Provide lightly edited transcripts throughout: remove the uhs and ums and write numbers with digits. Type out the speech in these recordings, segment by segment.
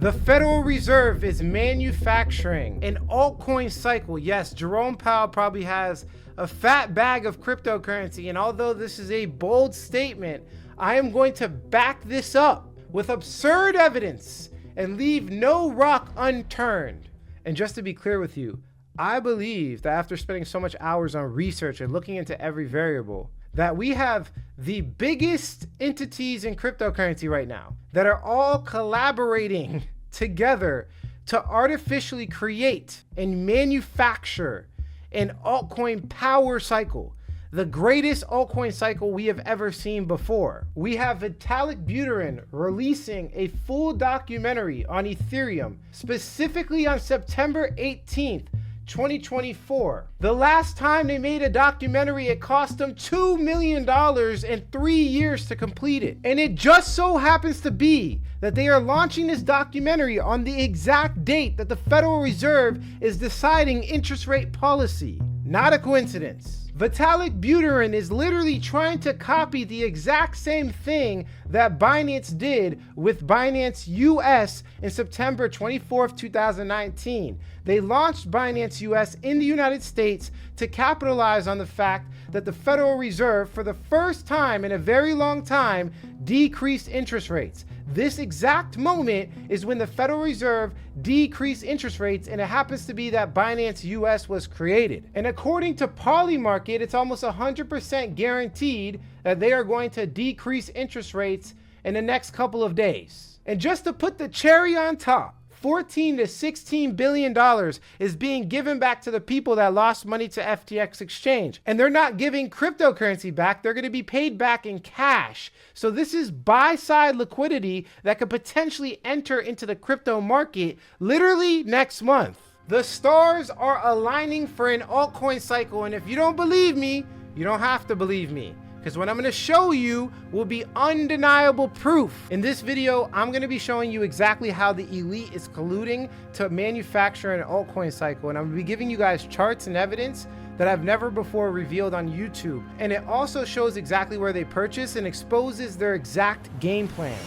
The Federal Reserve is manufacturing an altcoin cycle. Yes, Jerome Powell probably has a fat bag of cryptocurrency, and although this is a bold statement, I am going to back this up with absurd evidence and leave no rock unturned. And just to be clear with you, I believe that after spending so much hours on research and looking into every variable, that we have the biggest entities in cryptocurrency right now that are all collaborating together to artificially create and manufacture an altcoin power cycle, the greatest altcoin cycle we have ever seen before. We have Vitalik Buterin releasing a full documentary on Ethereum, specifically on September 18th, 2024. The last time they made a documentary, it cost them $2 million and 3 years to complete it. And it just so happens to be that they are launching this documentary on the exact date that the Federal Reserve is deciding interest rate policy. Not a coincidence. Vitalik Buterin is literally trying to copy the exact same thing that Binance did with Binance US in September 24th, 2019. They launched Binance US in the United States to capitalize on the fact that the Federal Reserve, for the first time in a very long time, decreased interest rates. This exact moment is when the Federal Reserve decreased interest rates, and it happens to be that Binance US was created. And according to Polymarket, it's almost 100% guaranteed that they are going to decrease interest rates in the next couple of days. And just to put the cherry on top, $14 to $16 billion is being given back to the people that lost money to FTX exchange. And they're not giving cryptocurrency back, they're gonna be paid back in cash. So this is buy-side liquidity that could potentially enter into the crypto market literally next month. The stars are aligning for an altcoin cycle, and if you don't believe me, you don't have to believe me, because what I'm going to show you will be undeniable proof. In this video, I'm going to be showing you exactly how the elite is colluding to manufacture an altcoin cycle, and I'm going to be giving you guys charts and evidence that I've never before revealed on YouTube. And it also shows exactly where they purchase and exposes their exact game plan.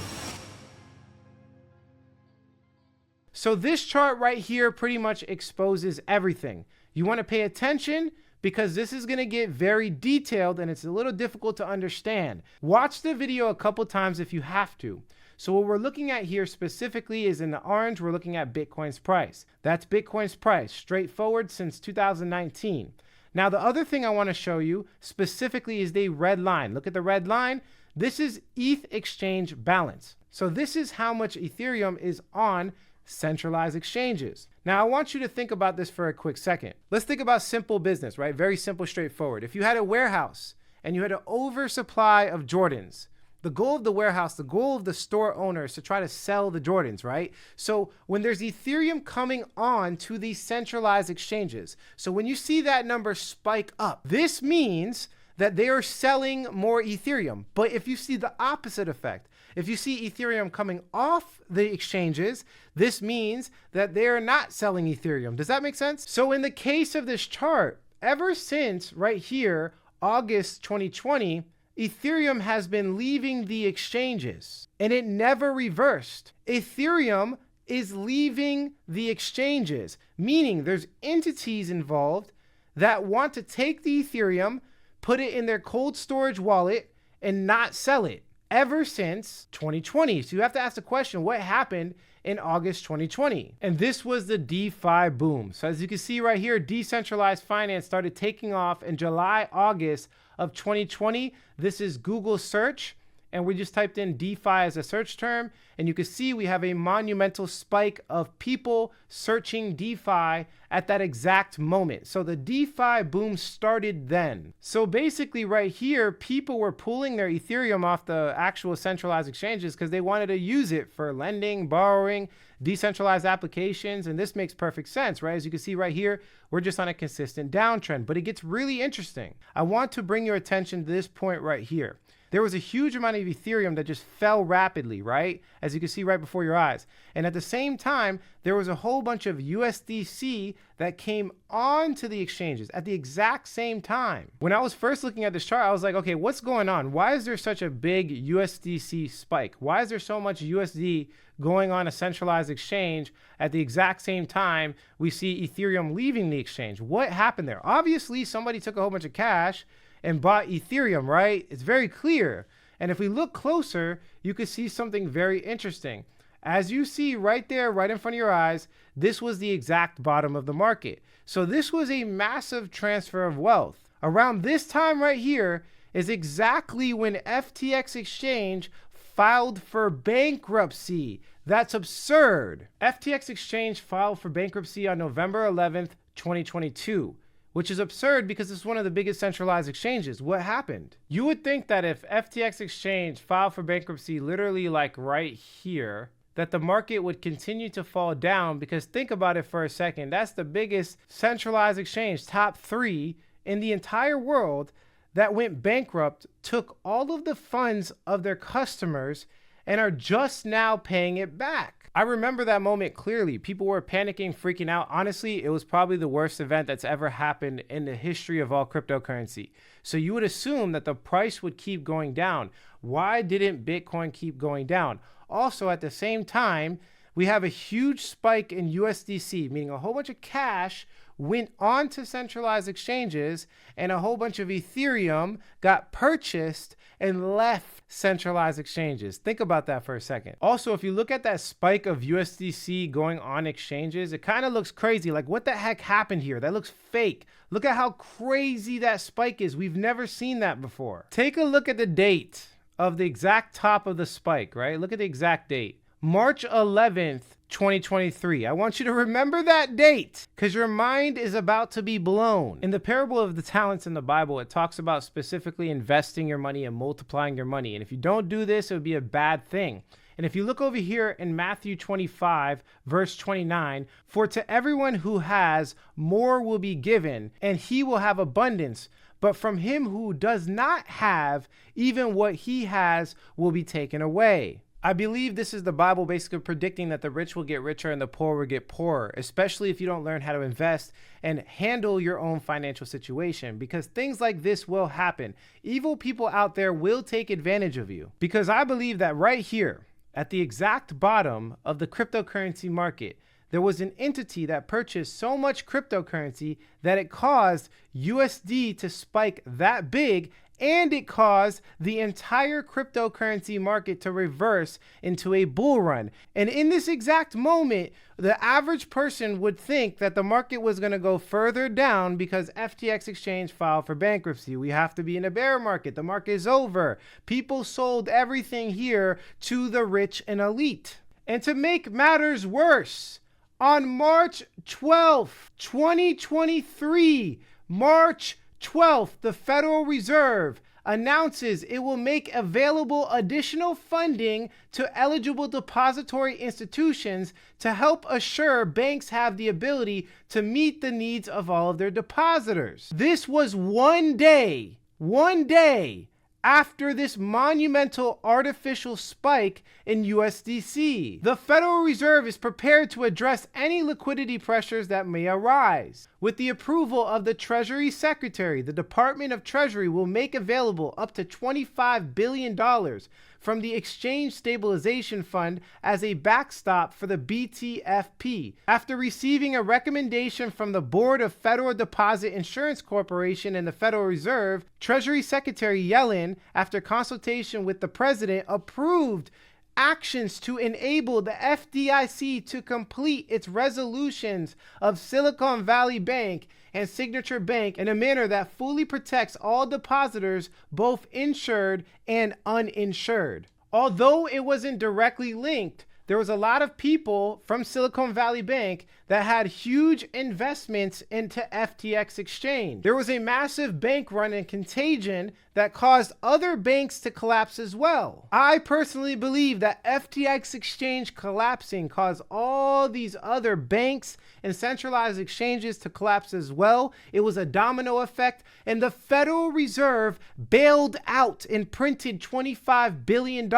So this chart right here pretty much exposes everything. You want to pay attention, because this is going to get very detailed and it's a little difficult to understand. Watch the video a couple times if you have to. So what we're looking at here specifically is in the orange, we're looking at Bitcoin's price. That's Bitcoin's price, straightforward since 2019. Now, the other thing I want to show you specifically is the red line. Look at the red line. This is ETH exchange balance. So this is how much Ethereum is on centralized exchanges. Now, I want you to think about this for a quick second. Let's think about simple business, right? Very simple, straightforward. If you had a warehouse and you had an oversupply of Jordans, the goal of the warehouse, the goal of the store owner is to try to sell the Jordans, right? So when there's Ethereum coming on to these centralized exchanges, so when you see that number spike up, this means that they are selling more Ethereum. But if you see the opposite effect, if you see Ethereum coming off the exchanges, this means that they're not selling Ethereum. Does that make sense? So in the case of this chart, ever since right here, August 2020, Ethereum has been leaving the exchanges and it never reversed. Ethereum is leaving the exchanges, meaning there's entities involved that want to take the Ethereum, put it in their cold storage wallet and not sell it. Ever since 2020. So you have to ask the question, what happened in August 2020? And this was the DeFi boom. So as you can see right here, decentralized finance started taking off in July, August of 2020. This is Google search. And we just typed in DeFi as a search term. And you can see we have a monumental spike of people searching DeFi at that exact moment. So the DeFi boom started then. So basically right here, people were pulling their Ethereum off the actual centralized exchanges because they wanted to use it for lending, borrowing, decentralized applications. And this makes perfect sense, right? As you can see right here, we're just on a consistent downtrend, but it gets really interesting. I want to bring your attention to this point right here. There was a huge amount of Ethereum that just fell rapidly, right? As you can see right before your eyes. And at the same time, there was a whole bunch of USDC that came onto the exchanges at the exact same time. When I was first looking at this chart, I was like, okay, what's going on? Why is there such a big USDC spike? Why is there so much USD going on a centralized exchange at the exact same time we see Ethereum leaving the exchange? What happened there? Obviously, somebody took a whole bunch of cash and bought Ethereum, right? It's very clear. And if we look closer, you can see something very interesting. As you see right there, right in front of your eyes, this was the exact bottom of the market. So this was a massive transfer of wealth. Around this time right here is exactly when FTX Exchange filed for bankruptcy. That's absurd. FTX Exchange filed for bankruptcy on November 11th, 2022, which is absurd because it's one of the biggest centralized exchanges. What happened? You would think that if FTX Exchange filed for bankruptcy literally like right here, that the market would continue to fall down, because think about it for a second. That's the biggest centralized exchange, top 3 in the entire world, that went bankrupt, took all of the funds of their customers, and are just now paying it back. I remember that moment clearly. People were panicking, freaking out. Honestly, it was probably the worst event that's ever happened in the history of all cryptocurrency. So you would assume that the price would keep going down. Why didn't Bitcoin keep going down? Also, at the same time, we have a huge spike in USDC, meaning a whole bunch of cash went on to centralized exchanges, and a whole bunch of Ethereum got purchased and left centralized exchanges. Think about that for a second. Also, if you look at that spike of USDC going on exchanges, it kind of looks crazy. Like, what the heck happened here? That looks fake. Look at how crazy that spike is. We've never seen that before. Take a look at the date of the exact top of the spike, right? Look at the exact date. March 11th, 2023. I want you to remember that date because your mind is about to be blown. In the parable of the talents in the Bible, it talks about specifically investing your money and multiplying your money. And if you don't do this, it would be a bad thing. And if you look over here in Matthew 25, verse 29, for to everyone who has, more will be given, and he will have abundance. But from him who does not have, even what he has will be taken away. I believe this is the Bible basically predicting that the rich will get richer and the poor will get poorer, especially if you don't learn how to invest and handle your own financial situation, because things like this will happen. Evil people out there will take advantage of you, because I believe that right here at the exact bottom of the cryptocurrency market, there was an entity that purchased so much cryptocurrency that it caused USD to spike that big, and it caused the entire cryptocurrency market to reverse into a bull run. And in this exact moment, the average person would think that the market was going to go further down because FTX Exchange filed for bankruptcy. We have to be in a bear market. The market is over. People sold everything here to the rich and elite. And to make matters worse, on March 12th, 2023, March 12th, the Federal Reserve announces it will make available additional funding to eligible depository institutions to help assure banks have the ability to meet the needs of all of their depositors. This was one day after this monumental artificial spike in USDC. The Federal Reserve is prepared to address any liquidity pressures that may arise. With the approval of the Treasury Secretary, the Department of Treasury will make available up to $25 billion from the Exchange Stabilization Fund as a backstop for the BTFP. After receiving a recommendation from the Board of Federal Deposit Insurance Corporation and the Federal Reserve, Treasury Secretary Yellen, after consultation with the President, approved actions to enable the FDIC to complete its resolutions of Silicon Valley Bank and Signature Bank in a manner that fully protects all depositors, both insured and uninsured. Although it wasn't directly linked, there was a lot of people from Silicon Valley Bank that had huge investments into FTX Exchange. There was a massive bank run and contagion that caused other banks to collapse as well. I personally believe that FTX exchange collapsing caused all these other banks and centralized exchanges to collapse as well. It was a domino effect, and the Federal Reserve bailed out and printed $25 billion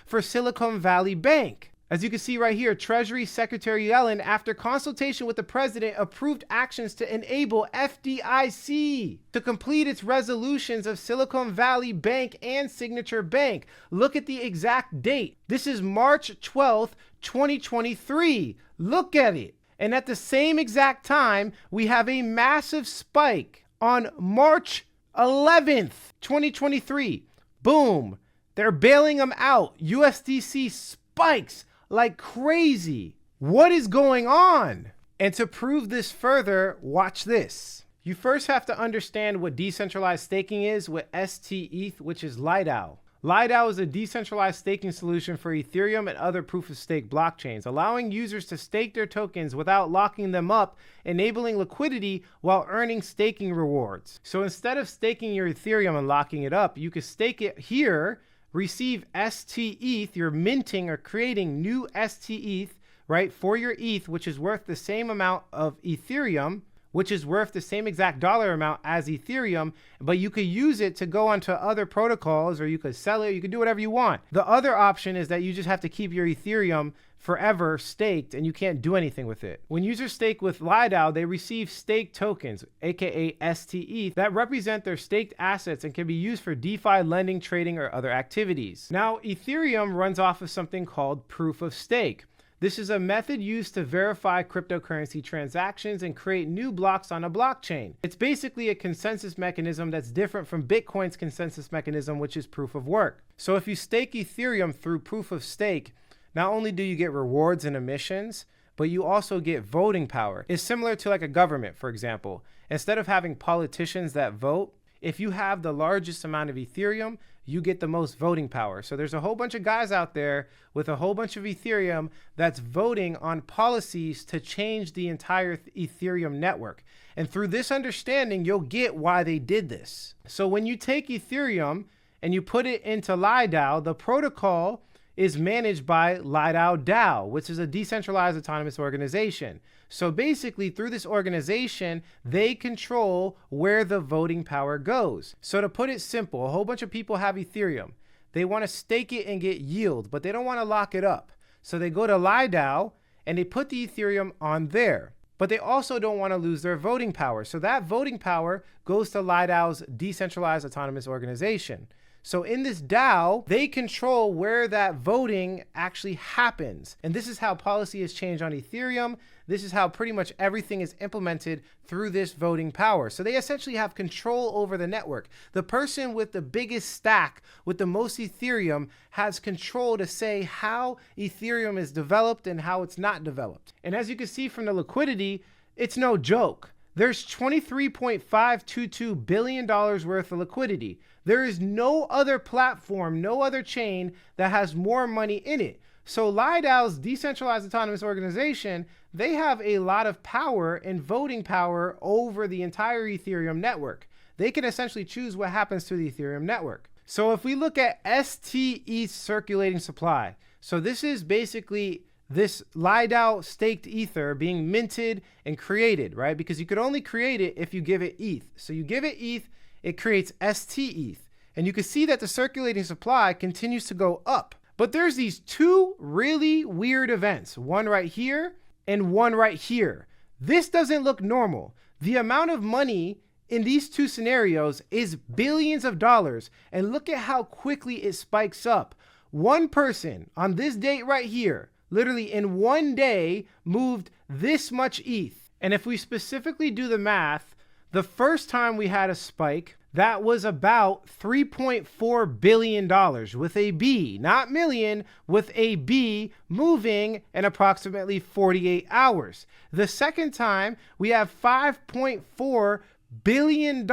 for Silicon Valley Bank. As you can see right here, Treasury Secretary Yellen, after consultation with the president, approved actions to enable FDIC to complete its resolutions of Silicon Valley Bank and Signature Bank. Look at the exact date. This is March 12th, 2023. Look at it. And at the same exact time, we have a massive spike on March 11th, 2023. Boom. They're bailing them out. USDC spikes like crazy. What is going on? And to prove this further, watch this. You first have to understand what decentralized staking is with STETH, which is Lido. Lido is a decentralized staking solution for Ethereum and other proof-of-stake blockchains, allowing users to stake their tokens without locking them up, enabling liquidity while earning staking rewards. So instead of staking your Ethereum and locking it up, you can stake it here, receive STETH, you're minting or creating new STETH, right, for your ETH, which is worth the same amount of Ethereum, which is worth the same exact dollar amount as Ethereum, but you could use it to go onto other protocols, or you could sell it, you could do whatever you want. The other option is that you just have to keep your Ethereum forever staked and you can't do anything with it. When users stake with Lido, they receive staked tokens, aka STETH, that represent their staked assets and can be used for DeFi lending, trading, or other activities. Now, Ethereum runs off of something called proof of stake. This is a method used to verify cryptocurrency transactions and create new blocks on a blockchain. It's basically a consensus mechanism that's different from Bitcoin's consensus mechanism, which is proof of work. So if you stake Ethereum through proof of stake, not only do you get rewards and emissions, but you also get voting power. It's similar to like a government, for example. Instead of having politicians that vote, if you have the largest amount of Ethereum, you get the most voting power. So there's a whole bunch of guys out there with a whole bunch of Ethereum that's voting on policies to change the entire Ethereum network. And through this understanding, you'll get why they did this. So when you take Ethereum and you put it into Lido, the protocol is managed by Lido DAO, which is a decentralized autonomous organization. So basically, through this organization, they control where the voting power goes. So to put it simple, a whole bunch of people have Ethereum. They want to stake it and get yield, but they don't want to lock it up. So they go to Lido and they put the Ethereum on there. But they also don't want to lose their voting power. So that voting power goes to Lido's decentralized autonomous organization. So in this DAO, they control where that voting actually happens. And this is how policy is changed on Ethereum. This is how pretty much everything is implemented through this voting power. So they essentially have control over the network. The person with the biggest stack, with the most Ethereum, has control to say how Ethereum is developed and how it's not developed. And as you can see from the liquidity, it's no joke. There's $23.522 billion worth of liquidity. There is no other platform, no other chain that has more money in it. So Lido's decentralized autonomous organization, they have a lot of power and voting power over the entire Ethereum network. They can essentially choose what happens to the Ethereum network. So if we look at STETH circulating supply, so this is basically this Lido staked ether being minted and created, right? Because you could only create it if you give it ETH. So you give it ETH, it creates STETH. And you can see that the circulating supply continues to go up. But there's these two really weird events, one right here and one right here. This doesn't look normal. The amount of money in these two scenarios is billions of dollars. And look at how quickly it spikes up. One person on this date right here, literally in one day, moved this much ETH. And if we specifically do the math, the first time we had a spike, that was about $3.4 billion with a B, not million, with a B, moving in approximately 48 hours. The second time, we have $5.4 billion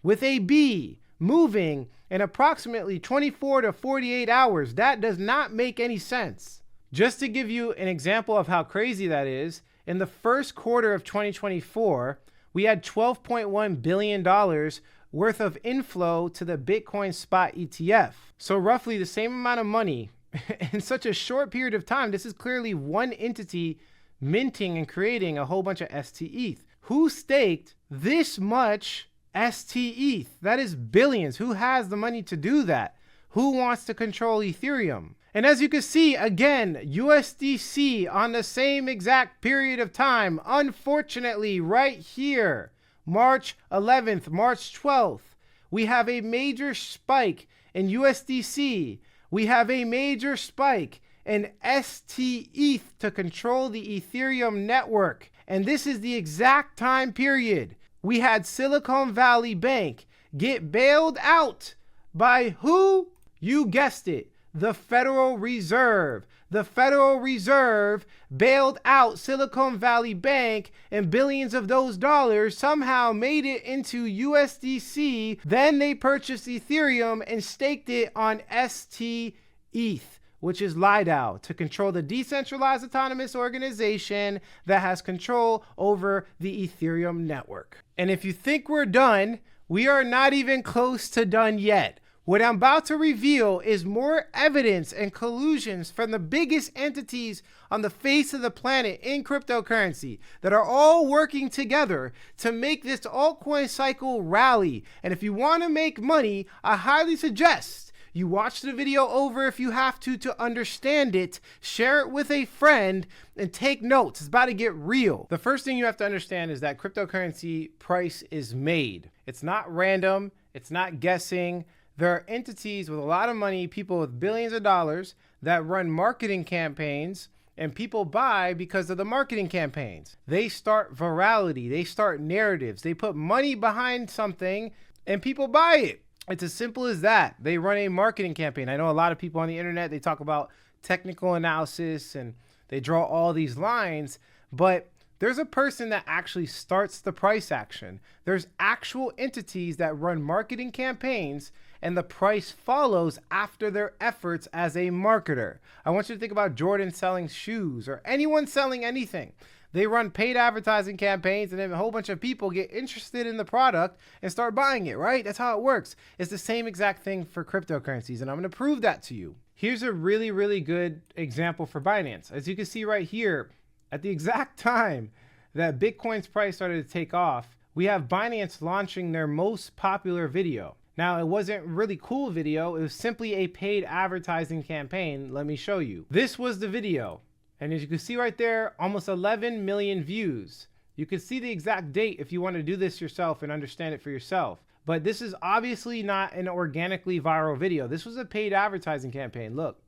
with a B, moving in approximately 24 to 48 hours. That does not make any sense. Just to give you an example of how crazy that is, in the first quarter of 2024, we had $12.1 billion worth of inflow to the Bitcoin spot ETF. So roughly the same amount of money in such a short period of time. This is clearly one entity minting and creating a whole bunch of STETH. Who staked this much STETH? That is billions. Who has the money to do that? Who wants to control Ethereum? And as you can see, again, USDC on the same exact period of time, unfortunately, right here, March 11th, March 12th, we have a major spike in USDC. We have a major spike in STETH to control the Ethereum network. And this is the exact time period we had Silicon Valley Bank get bailed out by who? You guessed it. The Federal Reserve. The Federal Reserve bailed out Silicon Valley Bank, and billions of those dollars somehow made it into USDC. Then they purchased Ethereum and staked it on STETH, which is Lido, to control the decentralized autonomous organization that has control over the Ethereum network. And if you think we're done, we are not even close to done yet. What I'm about to reveal is more evidence and collusions from the biggest entities on the face of the planet in cryptocurrency that are all working together to make this altcoin cycle rally. And if you want to make money, I highly suggest you watch the video over if you have to understand it, share it with a friend, and take notes. It's about to get real. The first thing you have to understand is that cryptocurrency price is made. It's not random. It's not guessing. There are entities with a lot of money, people with billions of dollars that run marketing campaigns, and people buy because of the marketing campaigns. They start virality, they start narratives, they put money behind something and people buy it. It's as simple as that. They run a marketing campaign. I know a lot of people on the internet, they talk about technical analysis and they draw all these lines, but there's a person that actually starts the price action. There's actual entities that run marketing campaigns and the price follows after their efforts as a marketer. I want you to think about Jordan selling shoes or anyone selling anything. They run paid advertising campaigns and then a whole bunch of people get interested in the product and start buying it, right? That's how it works. It's the same exact thing for cryptocurrencies, and I'm going to prove that to you. Here's a really, really good example for Binance. As you can see right here, at the exact time that Bitcoin's price started to take off, we have Binance launching their most popular video. Now, it wasn't a really cool video. It was simply a paid advertising campaign. Let me show you. This was the video. And as you can see right there, almost 11 million views. You can see the exact date if you want to do this yourself and understand it for yourself. But this is obviously not an organically viral video. This was a paid advertising campaign. Look.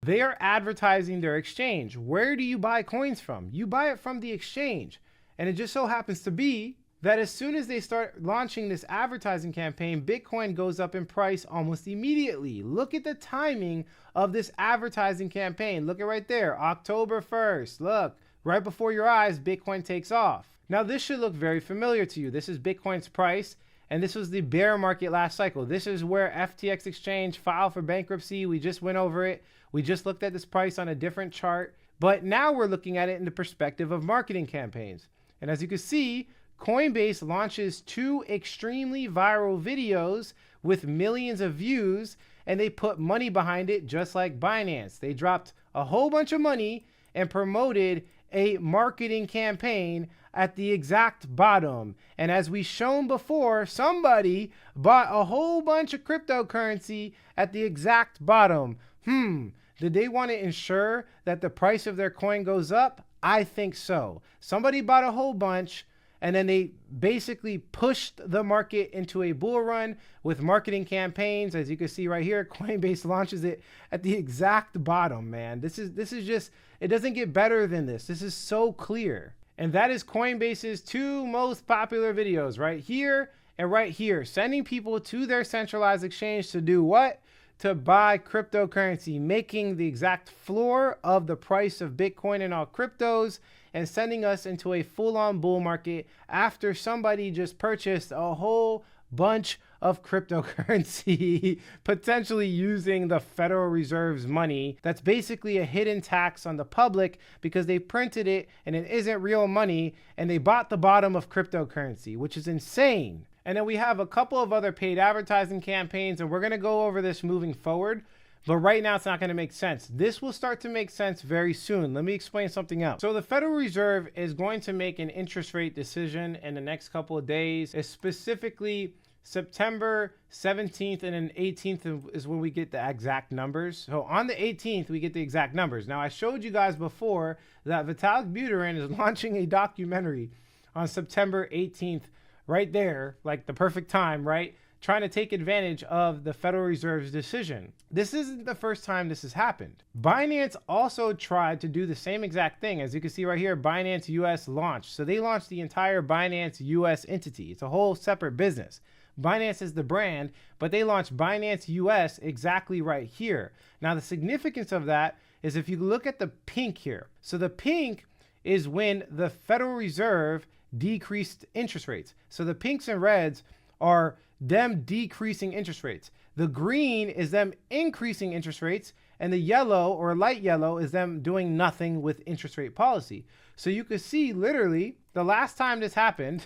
They are advertising their exchange. Where do you buy coins from? You buy it from the exchange. And it just so happens to be that as soon as they start launching this advertising campaign, Bitcoin goes up in price almost immediately. Look at the timing of this advertising campaign. Look at right there, October 1st. Look, right before your eyes, Bitcoin takes off. Now this should look very familiar to you. This is Bitcoin's price, and this was the bear market last cycle. This is where FTX Exchange filed for bankruptcy. We just went over it. We just looked at this price on a different chart, but now we're looking at it in the perspective of marketing campaigns. And as you can see, Coinbase launches 2 extremely viral videos with millions of views, and they put money behind it just like Binance. They dropped a whole bunch of money and promoted a marketing campaign at the exact bottom. And as we've shown before, somebody bought a whole bunch of cryptocurrency at the exact bottom. Did they want to ensure that the price of their coin goes up? I think so. Somebody bought a whole bunch and then they basically pushed the market into a bull run with marketing campaigns. As you can see right here, Coinbase launches it at the exact bottom, man. This is just, it doesn't get better than this. This is so clear. And that is Coinbase's 2 most popular videos right here and right here, sending people to their centralized exchange to do what? To buy cryptocurrency, making the exact floor of the price of Bitcoin and all cryptos, and sending us into a full-on bull market after somebody just purchased a whole bunch of cryptocurrency, potentially using the Federal Reserve's money. That's basically a hidden tax on the public because they printed it and it isn't real money, and they bought the bottom of cryptocurrency, which is insane. And then we have a couple of other paid advertising campaigns, and we're going to go over this moving forward. But right now, it's not going to make sense. This will start to make sense very soon. Let me explain something else. So the Federal Reserve is going to make an interest rate decision in the next couple of days. It's specifically September 17th and then 18th is when we get the exact numbers. So on the 18th, we get the exact numbers. Now, I showed you guys before that Vitalik Buterin is launching a documentary on September 18th, right there, like the perfect time, right? Trying to take advantage of the Federal Reserve's decision. This isn't the first time this has happened. Binance also tried to do the same exact thing. As you can see right here, Binance US launched. So they launched the entire Binance US entity. It's a whole separate business. Binance is the brand, but they launched Binance US exactly right here. Now, the significance of that is if you look at the pink here. So the pink is when the Federal Reserve decreased interest rates. So the pinks and reds are them decreasing interest rates. The green is them increasing interest rates, and the yellow or light yellow is them doing nothing with interest rate policy. So you can see literally the last time this happened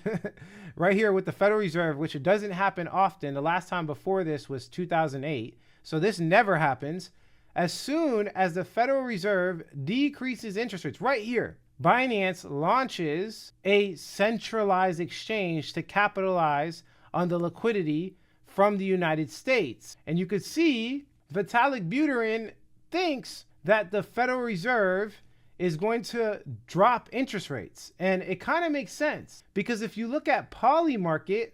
right here with the Federal Reserve, which it doesn't happen often. The last time before this was 2008. So this never happens. As soon as the Federal Reserve decreases interest rates right here, Binance launches a centralized exchange to capitalize on the liquidity from the United States. And you could see Vitalik Buterin thinks that the Federal Reserve is going to drop interest rates. And it kind of makes sense because if you look at Polymarket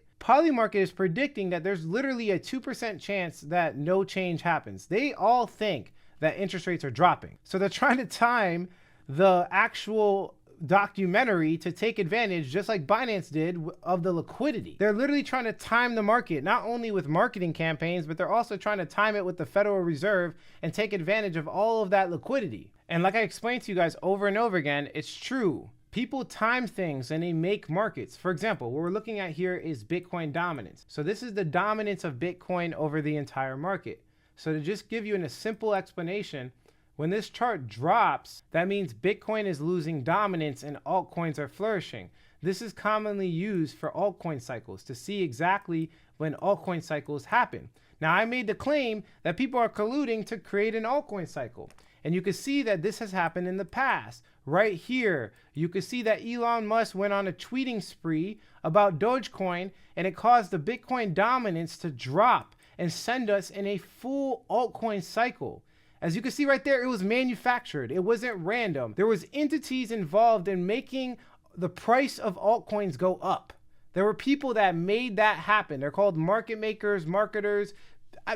is predicting that there's literally a 2% chance that no change happens. They all think that interest rates are dropping. So they're trying to time the actual documentary to take advantage, just like Binance did, of the liquidity. They're literally trying to time the market, not only with marketing campaigns, but they're also trying to time it with the Federal Reserve and take advantage of all of that liquidity. And like I explained to you guys over and over again, it's true. People time things and they make markets. For example, what we're looking at here is Bitcoin dominance. So this is the dominance of Bitcoin over the entire market. So to just give you a simple explanation, when this chart drops, that means Bitcoin is losing dominance and altcoins are flourishing. This is commonly used for altcoin cycles to see exactly when altcoin cycles happen. Now, I made the claim that people are colluding to create an altcoin cycle. And you can see that this has happened in the past. Right here, you can see that Elon Musk went on a tweeting spree about Dogecoin, and it caused the Bitcoin dominance to drop and send us in a full altcoin cycle. As you can see right there, it was manufactured. It wasn't random. There was entities involved in making the price of altcoins go up. There were people that made that happen. They're called market makers, marketers,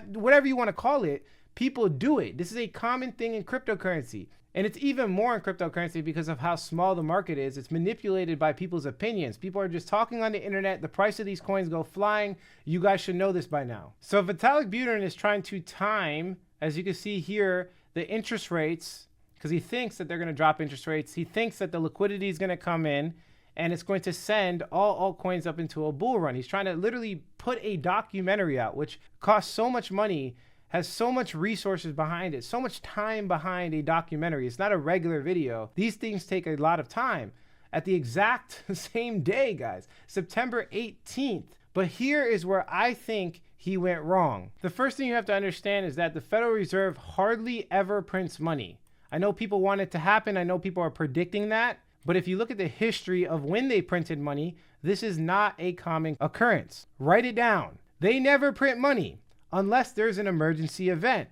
whatever you want to call it. People do it. This is a common thing in cryptocurrency. And it's even more in cryptocurrency because of how small the market is. It's manipulated by people's opinions. People are just talking on the internet. The price of these coins go flying. You guys should know this by now. So Vitalik Buterin is trying to time, as you can see here, the interest rates, because he thinks that they're going to drop interest rates. He thinks that the liquidity is going to come in and it's going to send all altcoins up into a bull run. He's trying to literally put a documentary out, which costs so much money, has so much resources behind it, so much time behind a documentary. It's not a regular video. These things take a lot of time. At the exact same day, guys, September 18th. But here is where I think he went wrong. The first thing you have to understand is that the Federal Reserve hardly ever prints money. I know people want it to happen. I know people are predicting that. But if you look at the history of when they printed money, this is not a common occurrence. Write it down. They never print money unless there's an emergency event.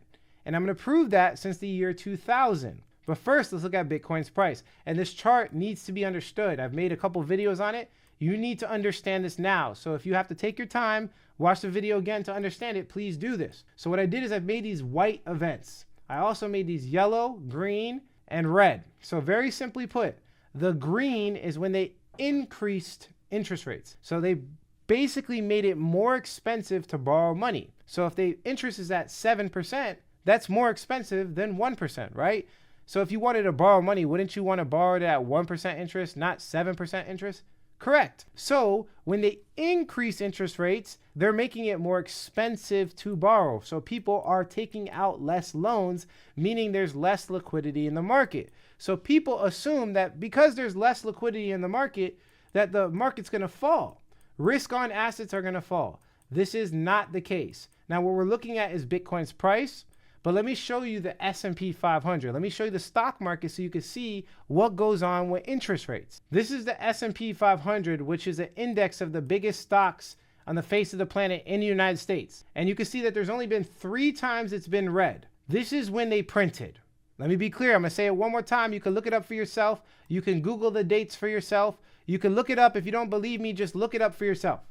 And I'm going to prove that since the year 2000. But first, let's look at Bitcoin's price. And this chart needs to be understood. I've made a couple videos on it. You need to understand this now. So if you have to take your time, watch the video again to understand it, please do this. So what I did is I've made these white events. I also made these yellow, green, and red. So very simply put, the green is when they increased interest rates. So they basically made it more expensive to borrow money. So if the interest is at 7%, that's more expensive than 1%, right? So if you wanted to borrow money, wouldn't you want to borrow it at 1% interest, not 7% interest? Correct. So when they increase interest rates, they're making it more expensive to borrow. So people are taking out less loans, meaning there's less liquidity in the market. So people assume that because there's less liquidity in the market, that the market's going to fall. Risk on assets are going to fall. This is not the case. Now, what we're looking at is Bitcoin's price, but let me show you the S&P 500. Let me show you the stock market so you can see what goes on with interest rates. This is the S&P 500, which is an index of the biggest stocks on the face of the planet in the United States. And you can see that there's only been 3 times it's been red. This is when they printed. Let me be clear. I'm going to say it one more time. You can look it up for yourself. You can Google the dates for yourself. You can look it up. If you don't believe me, just look it up for yourself.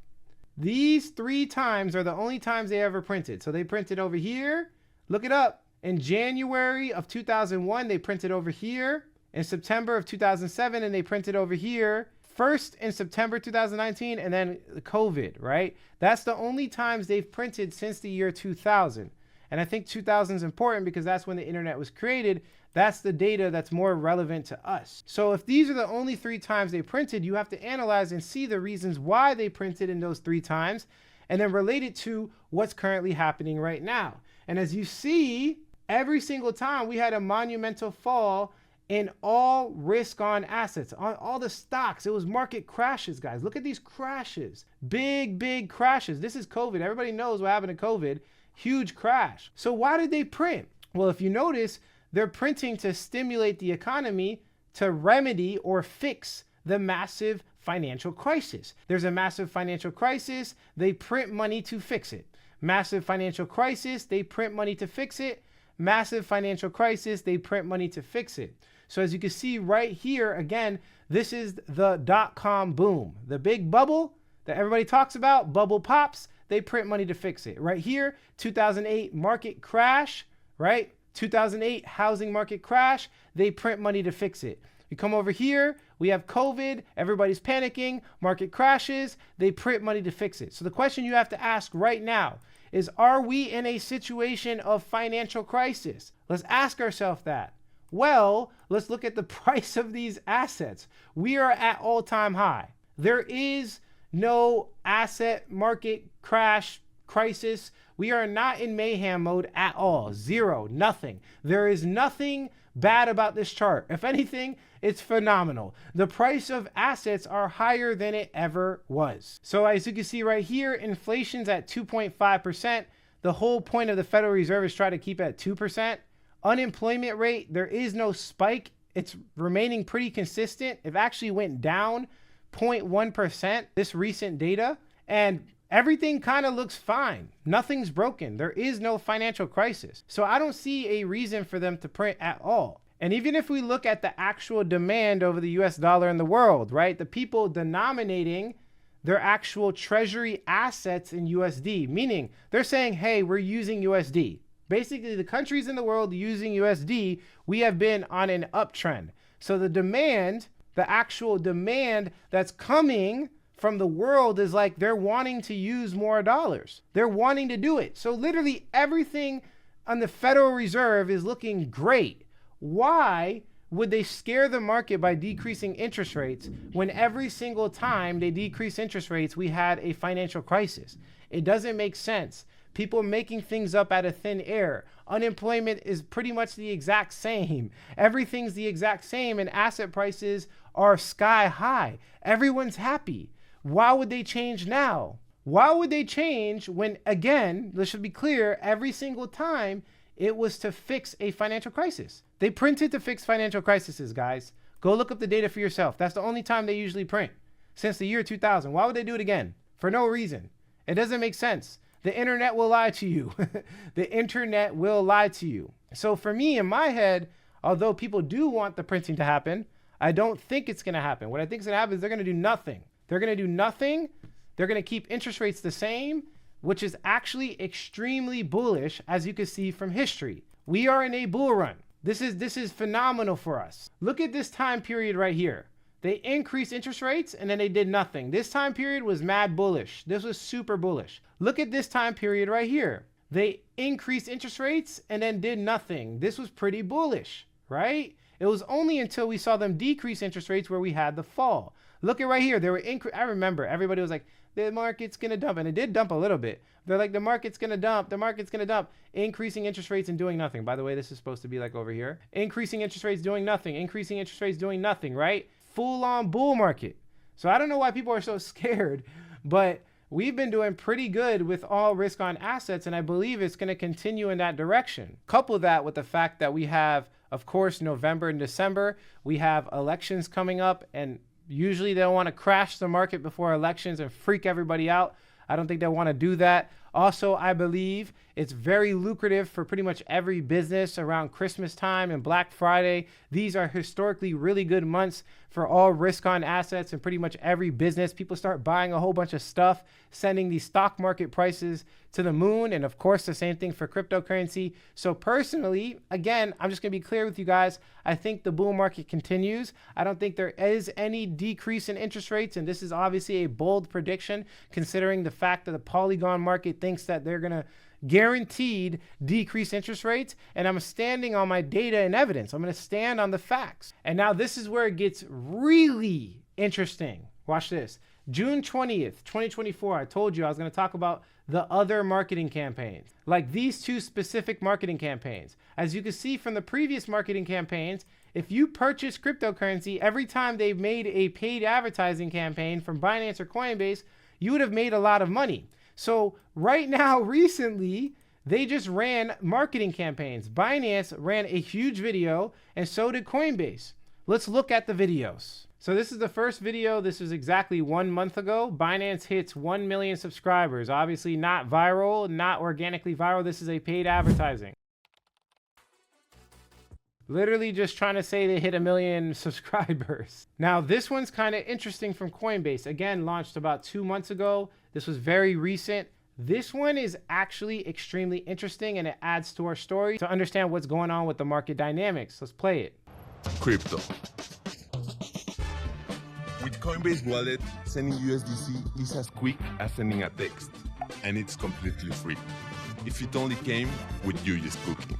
These 3 times are the only times they ever printed. So they printed over here. Look it up. In January of 2001, they printed over here. In September of 2007, and they printed over here. First in September 2019, and then COVID, right? That's the only times they've printed since the year 2000. And I think 2000 is important because that's when the internet was created. That's the data that's more relevant to us. So if these are the only 3 times they printed, you have to analyze and see the reasons why they printed in those 3 times, and then relate it to what's currently happening right now. And as you see, every single time we had a monumental fall in all risk on assets, on all the stocks. It was market crashes, guys. Look at these crashes. Big crashes. This is COVID. Everybody knows what happened to COVID. Huge crash. So why did they print? Well, if you notice, they're printing to stimulate the economy to remedy or fix the massive financial crisis. There's a massive financial crisis. They print money to fix it. Massive financial crisis. They print money to fix it. Massive financial crisis. They print money to fix it. So as you can see right here, again, this is the dot-com boom. The big bubble that everybody talks about, bubble pops, they print money to fix it. Right here, 2008 market crash, right? 2008 housing market crash, they print money to fix it. You come over here, we have COVID, everybody's panicking, market crashes, they print money to fix it. So the question you have to ask right now is, are we in a situation of financial crisis? Let's ask ourselves that. Well, let's look at the price of these assets. We are at all-time high. There is no asset market crash crisis. We are not in mayhem mode at all. Zero, nothing. There is nothing bad about this chart. If anything, it's phenomenal. The price of assets are higher than it ever was. So as you can see right here, inflation's at 2.5%. The whole point of the Federal Reserve is try to keep it at 2%. Unemployment rate, there is no spike. It's remaining pretty consistent. It actually went down 0.1%, this recent data, and everything kind of looks fine. Nothing's broken. There is no financial crisis. So I don't see a reason for them to print at all. And even if we look at the actual demand over the US dollar in the world, right? The people denominating their actual treasury assets in USD, meaning they're saying, hey, we're using USD. Basically, the countries in the world using USD, we have been on an uptrend. So the demand, the actual demand that's coming from the world is like they're wanting to use more dollars. They're wanting to do it. So literally everything on the Federal Reserve is looking great. Why would they scare the market by decreasing interest rates when every single time they decrease interest rates, we had a financial crisis? It doesn't make sense. People making things up out of thin air. Unemployment is pretty much the exact same. Everything's the exact same, and asset prices are sky high. Everyone's happy. Why would they change now? Why would they change when, again, this should be clear, every single time it was to fix a financial crisis? They printed to fix financial crises, guys. Go look up the data for yourself. That's the only time they usually print since the year 2000. Why would they do it again? For no reason. It doesn't make sense. The internet will lie to you. The internet will lie to you. So for me, in my head, although people do want the printing to happen, I don't think it's going to happen. What I think is going to happen is they're going to do nothing. They're going to do nothing. They're going to keep interest rates the same, which is actually extremely bullish, as you can see from history. We are in a bull run. This is phenomenal for us. Look at this time period right here. They increased interest rates and then they did nothing. This time period was mad bullish. This was super bullish. Look at this time period right here. They increased interest rates and then did nothing. This was pretty bullish, right? It was only until we saw them decrease interest rates where we had the fall. Look at right here. They were I remember everybody was like, the market's going to dump. And it did dump a little bit. They're like, the market's going to dump. The market's going to dump. Increasing interest rates and doing nothing. By the way, this is supposed to be like over here. Increasing interest rates, doing nothing. Increasing interest rates, doing nothing, right? Full on bull market. So I don't know why people are so scared, but we've been doing pretty good with all risk on assets. And I believe it's going to continue in that direction. Couple that with the fact that we have, of course, November and December, we have elections coming up, and usually they'll want to crash the market before elections and freak everybody out. I don't think they want to do that. Also, I believe it's very lucrative for pretty much every business around Christmas time and Black Friday. These are historically really good months for all risk on assets and pretty much every business. People start buying a whole bunch of stuff, sending these stock market prices to the moon. And of course, the same thing for cryptocurrency. So personally, again, I'm just going to be clear with you guys. I think the bull market continues. I don't think there is any decrease in interest rates. And this is obviously a bold prediction, considering the fact that the Polygon market thinks that they're going to guaranteed decrease interest rates. And I'm standing on my data and evidence. I'm going to stand on the facts. And now this is where it gets really interesting. Watch this. June 20th, 2024, I told you I was going to talk about the other marketing campaigns, like these two specific marketing campaigns. As you can see from the previous marketing campaigns, if you purchase cryptocurrency, every time they've made a paid advertising campaign from Binance or Coinbase, you would have made a lot of money. So right now, recently, they just ran marketing campaigns. Binance ran a huge video, and so did Coinbase. Let's look at the videos. So this is the first video. This was exactly 1 month ago. Binance hits 1 million subscribers. Obviously not viral, not organically viral. This is a paid advertising. Literally just trying to say they hit 1 million subscribers. Now this one's kind of interesting from Coinbase. Again, launched about 2 months ago. This was very recent. This one is actually extremely interesting, and it adds to our story to understand what's going on with the market dynamics. Let's play it. Crypto. With Coinbase Wallet, sending USDC is as quick as sending a text, and it's completely free. If it only came with you just cooking.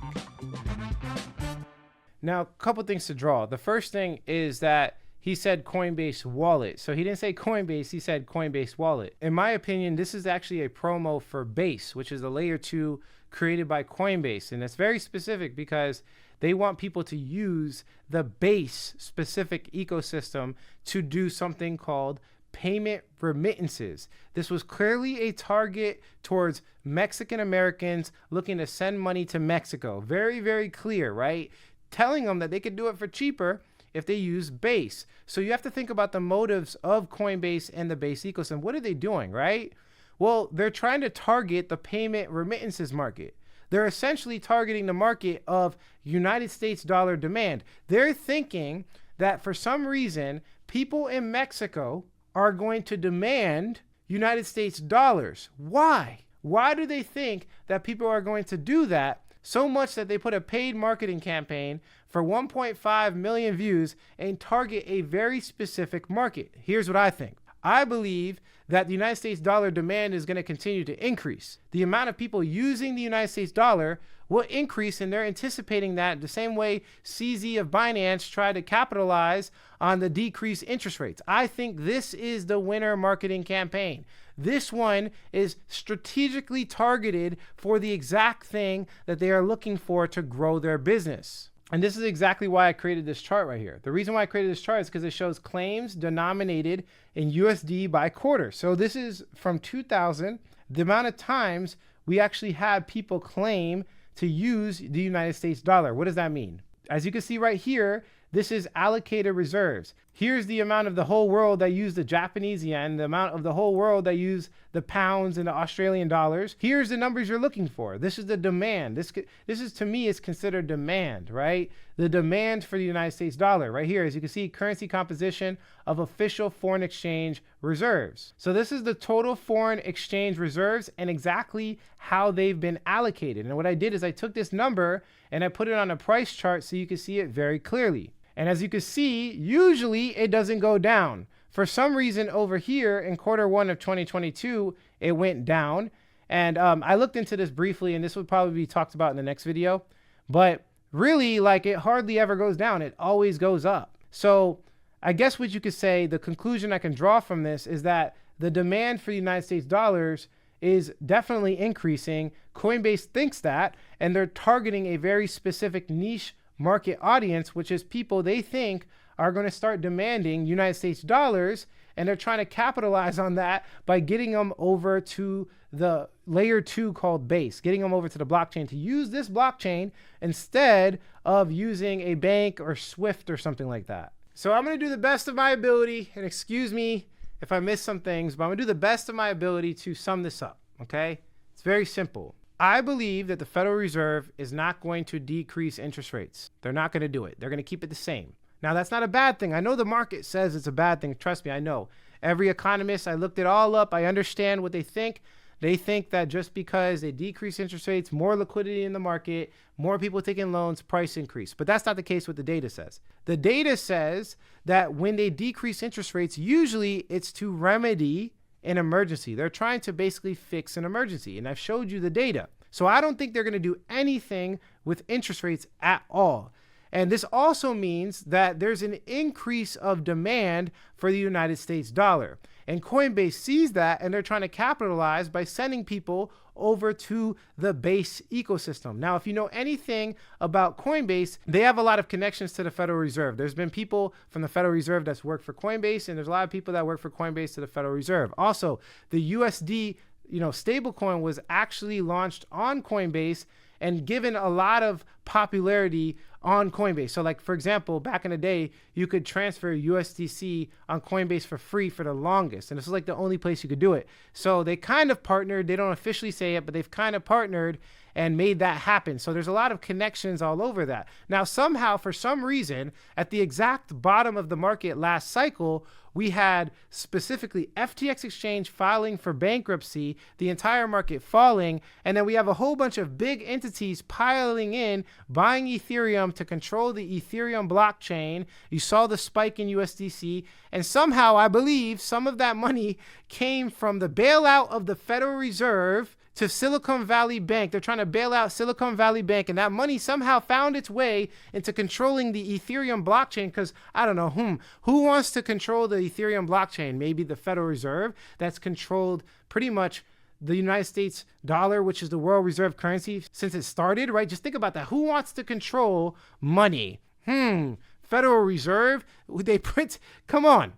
Now, a couple things to draw. The first thing is that he said Coinbase Wallet. So he didn't say Coinbase, he said Coinbase Wallet. In my opinion, this is actually a promo for Base, which is the layer 2 created by Coinbase. And it's very specific because they want people to use the Base specific ecosystem to do something called payment remittances. This was clearly a target towards Mexican Americans looking to send money to Mexico. Very, very clear, right? Telling them that they could do it for cheaper if they use Base. So you have to think about the motives of Coinbase and the Base ecosystem. What are they doing, right? Well, they're trying to target the payment remittances market. They're essentially targeting the market of United States dollar demand. They're thinking that for some reason, people in Mexico are going to demand United States dollars. Why? Why do they think that people are going to do that? So much that they put a paid marketing campaign for 1.5 million views and target a very specific market. Here's what I think. I believe that the United States dollar demand is going to continue to increase. The amount of people using the United States dollar will increase, and they're anticipating that the same way CZ of Binance tried to capitalize on the decreased interest rates. I think this is the winner marketing campaign. This one is strategically targeted for the exact thing that they are looking for to grow their business. And this is exactly why I created this chart right here. The reason why I created this chart is because it shows claims denominated in USD by quarter. So this is from 2000, the amount of times we actually had people claim to use the United States dollar. What does that mean? As you can see right here, this is allocated reserves. Here's the amount of the whole world that use the Japanese yen, the amount of the whole world that use the pounds and the Australian dollars. Here's the numbers you're looking for. This is the demand. This is, to me, is considered demand, right? The demand for the United States dollar right here. As you can see, currency composition of official foreign exchange reserves. So this is the total foreign exchange reserves and exactly how they've been allocated. And what I did is I took this number and I put it on a price chart so you can see it very clearly. And as you can see, usually it doesn't go down. For some reason over here in Q1 of 2022, it went down. And I looked into this briefly, and this would probably be talked about in the next video. But really, like, it hardly ever goes down. It always goes up. So I guess what you could say, the conclusion I can draw from this is that the demand for the United States dollars is definitely increasing. Coinbase thinks that, and they're targeting a very specific niche market audience, which is people they think are going to start demanding United States dollars, and they're trying to capitalize on that by getting them over to the layer 2 called Base, getting them over to the blockchain to use this blockchain instead of using a bank or Swift or something like that. So I'm going to do the best of my ability, and excuse me if I miss some things, but I'm going to do the best of my ability to sum this up, okay? It's very simple. I believe that the Federal Reserve is not going to decrease interest rates. They're not going to do it. They're going to keep it the same. Now, that's not a bad thing. I know the market says it's a bad thing. Trust me, I know. Every economist, I looked it all up. I understand what they think. They think that just because they decrease interest rates, more liquidity in the market, more people taking loans, price increase. But that's not the case what the data says. The data says that when they decrease interest rates, usually it's to remedy an emergency. They're trying to basically fix an emergency. And I've showed you the data. So I don't think they're going to do anything with interest rates at all. And this also means that there's an increase of demand for the United States dollar. And Coinbase sees that, and they're trying to capitalize by sending people over to the Base ecosystem. Now, if you know anything about Coinbase, they have a lot of connections to the Federal Reserve. There's been people from the Federal Reserve that's worked for Coinbase, and there's a lot of people that work for Coinbase to the Federal Reserve. Also, the USD, stablecoin was actually launched on Coinbase and given a lot of popularity on Coinbase. So like, for example, back in the day, you could transfer USDC on Coinbase for free for the longest. And this is like the only place you could do it. So they kind of partnered. They don't officially say it, but they've kind of partnered and made that happen. So there's a lot of connections all over that. Now, somehow, for some reason, at the exact bottom of the market last cycle, we had specifically FTX Exchange filing for bankruptcy, the entire market falling, and then we have a whole bunch of big entities piling in, buying Ethereum to control the Ethereum blockchain. You saw the spike in USDC, and somehow I believe some of that money came from the bailout of the Federal Reserve to Silicon Valley Bank. They're trying to bail out Silicon Valley Bank, and that money somehow found its way into controlling the Ethereum blockchain, because I don't know, who wants to control the Ethereum blockchain? Maybe the Federal Reserve, that's controlled pretty much the United States dollar, which is the world reserve currency since it started, right? Just think about that. Who wants to control money? Federal Reserve, they print, come on.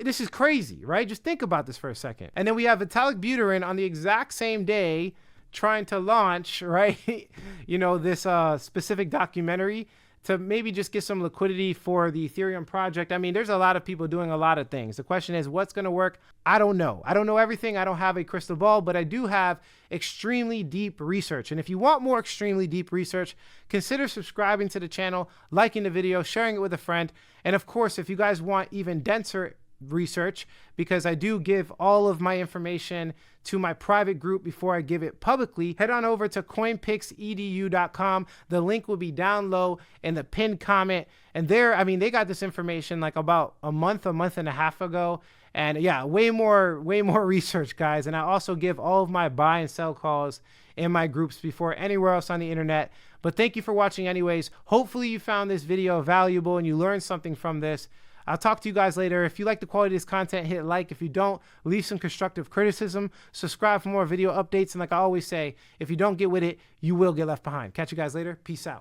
This is crazy, right? Just think about this for a second. And then we have Vitalik Buterin on the exact same day trying to launch, right? This specific documentary to maybe just get some liquidity for the Ethereum project. I mean, there's a lot of people doing a lot of things. The question is, what's going to work? I don't know. I don't know everything. I don't have a crystal ball, but I do have extremely deep research. And if you want more extremely deep research, consider subscribing to the channel, liking the video, sharing it with a friend. And of course, if you guys want even denser research, because I do give all of my information to my private group before I give it publicly, head on over to coinpixedu.com. The link will be down low in the pinned comment. And there, I mean, they got this information like about a month and a half ago. And yeah, way more research, guys. And I also give all of my buy and sell calls in my groups before anywhere else on the internet. But thank you for watching anyways. Hopefully you found this video valuable and you learned something from this. I'll talk to you guys later. If you like the quality of this content, hit like. If you don't, leave some constructive criticism. Subscribe for more video updates. And like I always say, if you don't get with it, you will get left behind. Catch you guys later. Peace out.